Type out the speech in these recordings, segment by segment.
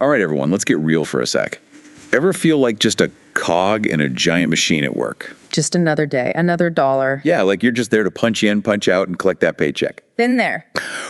All right, everyone, let's get real for a sec. Ever feel like just a cog in a giant machine at work? Just another day, another dollar. Yeah, like you're just there to punch in, punch out, and collect that paycheck. Been there.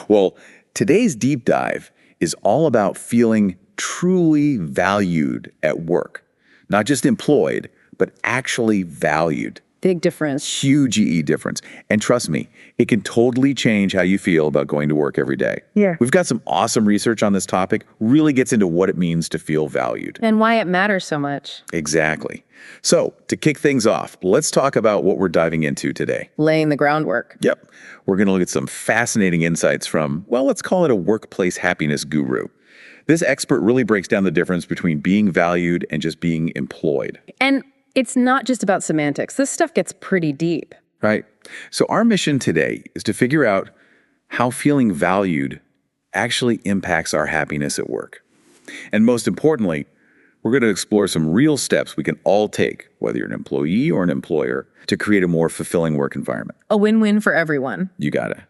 Well, today's deep dive is all about feeling truly valued at work. Not just employed, but actually valued. Big difference. Huge EE difference. And trust me, it can totally change how you feel about going to work every day. Yeah. We've got some awesome research on this topic, really gets into what it means to feel valued. And why it matters so much. Exactly. So, to kick things off, let's talk about what we're diving into today. Laying the groundwork. Yep. We're going to look at some fascinating insights from, well, let's call it a workplace happiness guru. This expert really breaks down the difference between being valued and just being employed. And it's not just about semantics. This stuff gets pretty deep. Right. So our mission today is to figure out how feeling valued actually impacts our happiness at work. And most importantly, we're going to explore some real steps we can all take, whether you're an employee or an employer, to create a more fulfilling work environment. A win-win for everyone. You got it.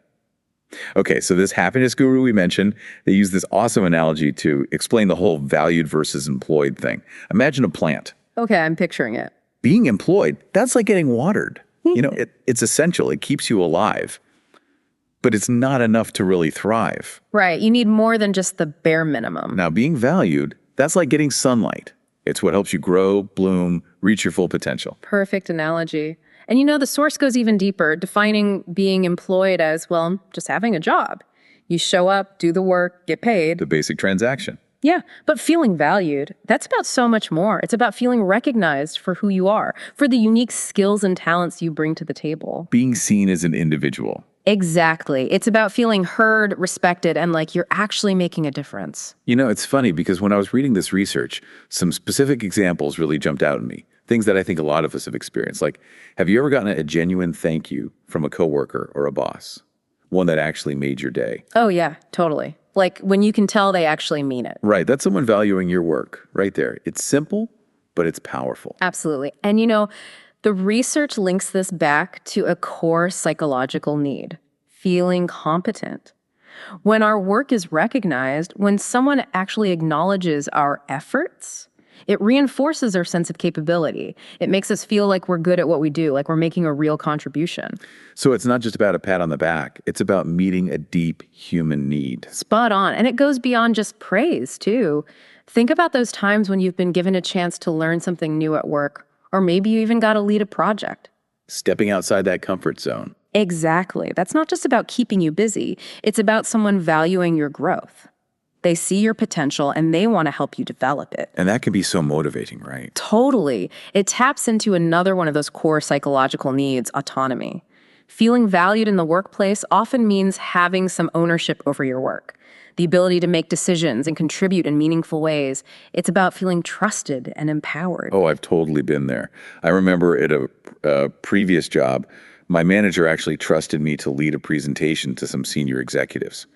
Okay, so this happiness guru we mentioned, they use this awesome analogy to explain the whole valued versus employed thing. Imagine a plant. Okay, I'm picturing it. Being employed, that's like getting watered. It's essential. It keeps you alive. But it's not enough to really thrive. Right, you need more than just the bare minimum. Now, being valued, that's like getting sunlight. It's what helps you grow, bloom, reach your full potential. Perfect analogy. And the source goes even deeper, defining being employed as, well, just having a job. You show up, do the work, get paid. The basic transaction. Yeah, but feeling valued, that's about so much more. It's about feeling recognized for who you are, for the unique skills and talents you bring to the table. Being seen as an individual. Exactly. It's about feeling heard, respected, and like you're actually making a difference. It's funny because when I was reading this research, some specific examples really jumped out at me. Things that I think a lot of us have experienced. Like, have you ever gotten a genuine thank you from a coworker or a boss? One that actually made your day. Oh, yeah, totally. Like when you can tell they actually mean it. Right. That's someone valuing your work right there. It's simple, but it's powerful. Absolutely. And the research links this back to a core psychological need, feeling competent. When our work is recognized, when someone actually acknowledges our efforts, it reinforces our sense of capability. It makes us feel like we're good at what we do, like we're making a real contribution. So it's not just about a pat on the back. It's about meeting a deep human need. Spot on. And it goes beyond just praise, too. Think about those times when you've been given a chance to learn something new at work, or maybe you even got to lead a project. Stepping outside that comfort zone. Exactly. That's not just about keeping you busy. It's about someone valuing your growth. They see your potential and they want to help you develop it. And that can be so motivating, right? Totally. It taps into another one of those core psychological needs, autonomy. Feeling valued in the workplace often means having some ownership over your work, the ability to make decisions and contribute in meaningful ways. It's about feeling trusted and empowered. Oh, I've totally been there. I remember at a previous job, my manager actually trusted me to lead a presentation to some senior executives.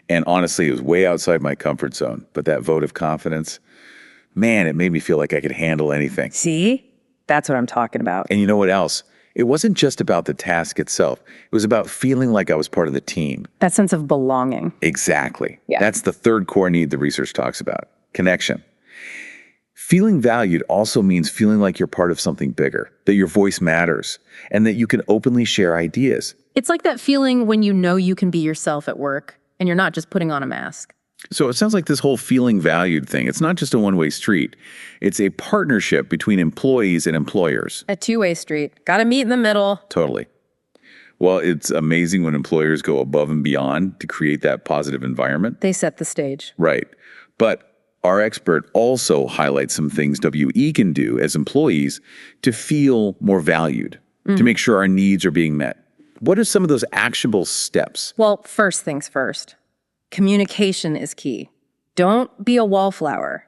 And honestly, it was way outside my comfort zone. But that vote of confidence, man, it made me feel like I could handle anything. See? That's what I'm talking about. And you know what else? It wasn't just about the task itself. It was about feeling like I was part of the team. That sense of belonging. Exactly. Yeah. That's the third core need the research talks about, connection. Feeling valued also means feeling like you're part of something bigger, that your voice matters, and that you can openly share ideas. It's like that feeling when you can be yourself at work and you're not just putting on a mask. So it sounds like this whole feeling valued thing, it's not just a one-way street. It's a partnership between employees and employers. A two-way street. Got to meet in the middle. Totally. Well, it's amazing when employers go above and beyond to create that positive environment. They set the stage. Right. But our expert also highlights some things WE can do as employees to feel more valued, to make sure our needs are being met. What are some of those actionable steps? Well, first things first. Communication is key. Don't be a wallflower.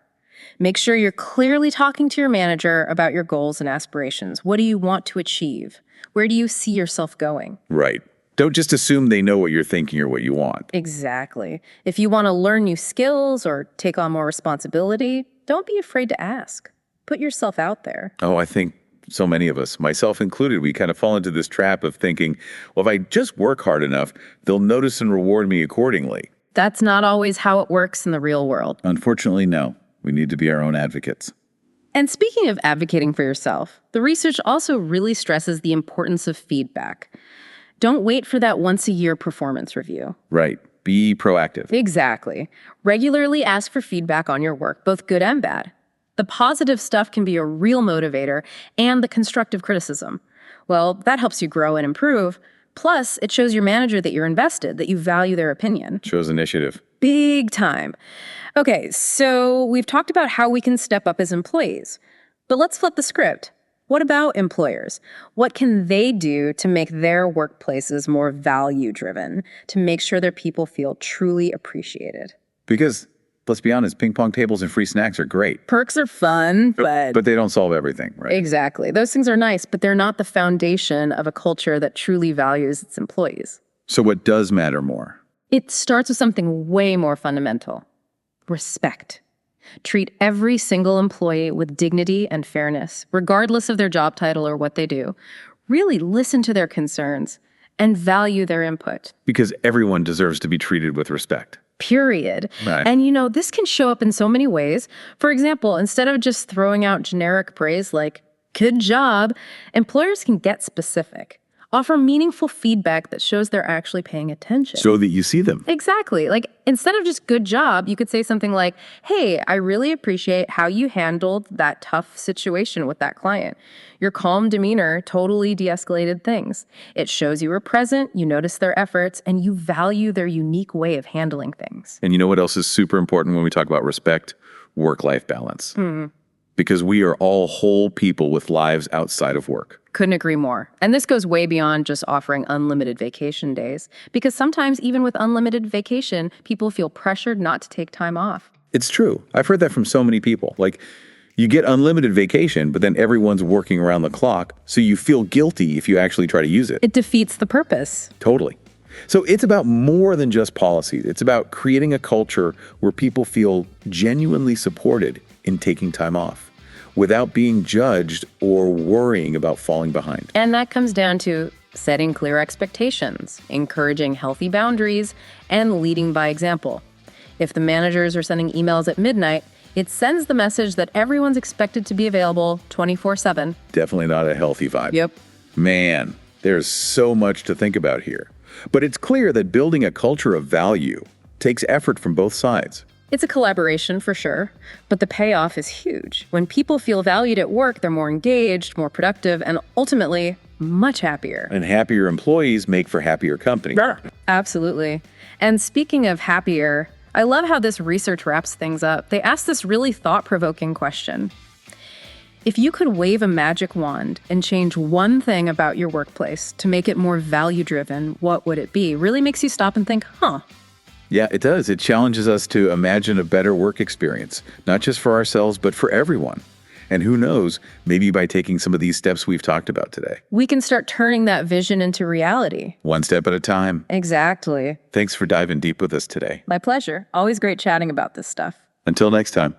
Make sure you're clearly talking to your manager about your goals and aspirations. What do you want to achieve? Where do you see yourself going? Right. Don't just assume they know what you're thinking or what you want. Exactly. If you want to learn new skills or take on more responsibility, don't be afraid to ask. Put yourself out there. Oh, I think so many of us, myself included, we kind of fall into this trap of thinking, well, if I just work hard enough, they'll notice and reward me accordingly. That's not always how it works in the real world. Unfortunately, no. We need to be our own advocates. And speaking of advocating for yourself, the research also really stresses the importance of feedback. Don't wait for that once-a-year performance review. Right. Be proactive. Exactly. Regularly ask for feedback on your work, both good and bad. The positive stuff can be a real motivator, and the constructive criticism. Well, that helps you grow and improve. Plus, it shows your manager that you're invested, that you value their opinion. Shows initiative. Big time. Okay, so we've talked about how we can step up as employees. But let's flip the script. What about employers? What can they do to make their workplaces more value-driven, to make sure their people feel truly appreciated? Because, let's be honest, ping pong tables and free snacks are great. Perks are fun, but they don't solve everything, right? Exactly. Those things are nice, but they're not the foundation of a culture that truly values its employees. So what does matter more? It starts with something way more fundamental. Respect. Treat every single employee with dignity and fairness, regardless of their job title or what they do. Really listen to their concerns and value their input. Because everyone deserves to be treated with respect. Period. Right. And this can show up in so many ways. For example, instead of just throwing out generic praise like, good job, employers can get specific. Offer meaningful feedback that shows they're actually paying attention. So that you see them. Exactly. Like, instead of just good job, you could say something like, hey, I really appreciate how you handled that tough situation with that client. Your calm demeanor totally de-escalated things. It shows you were present, you noticed their efforts, and you value their unique way of handling things. And you know what else is super important when we talk about respect? Work-life balance. Because we are all whole people with lives outside of work. Couldn't agree more. And this goes way beyond just offering unlimited vacation days, because sometimes even with unlimited vacation, people feel pressured not to take time off. It's true. I've heard that from so many people. Like, you get unlimited vacation, but then everyone's working around the clock, so you feel guilty if you actually try to use it. It defeats the purpose. Totally. So it's about more than just policies. It's about creating a culture where people feel genuinely supported in taking time off, without being judged or worrying about falling behind. And that comes down to setting clear expectations, encouraging healthy boundaries, and leading by example. If the managers are sending emails at midnight, it sends the message that everyone's expected to be available 24/7. Definitely not a healthy vibe. Yep. Man, there's so much to think about here. But it's clear that building a culture of value takes effort from both sides. It's a collaboration for sure, but the payoff is huge. When people feel valued at work, they're more engaged, more productive, and ultimately much happier. And happier employees make for happier companies. Absolutely. And speaking of happier, I love how this research wraps things up. They asked this really thought-provoking question. If you could wave a magic wand and change one thing about your workplace to make it more value-driven, what would it be? Really makes you stop and think, Yeah, it does. It challenges us to imagine a better work experience, not just for ourselves, but for everyone. And who knows, maybe by taking some of these steps we've talked about today. we can start turning that vision into reality. One step at a time. Exactly. Thanks for diving deep with us today. My pleasure. Always great chatting about this stuff. Until next time.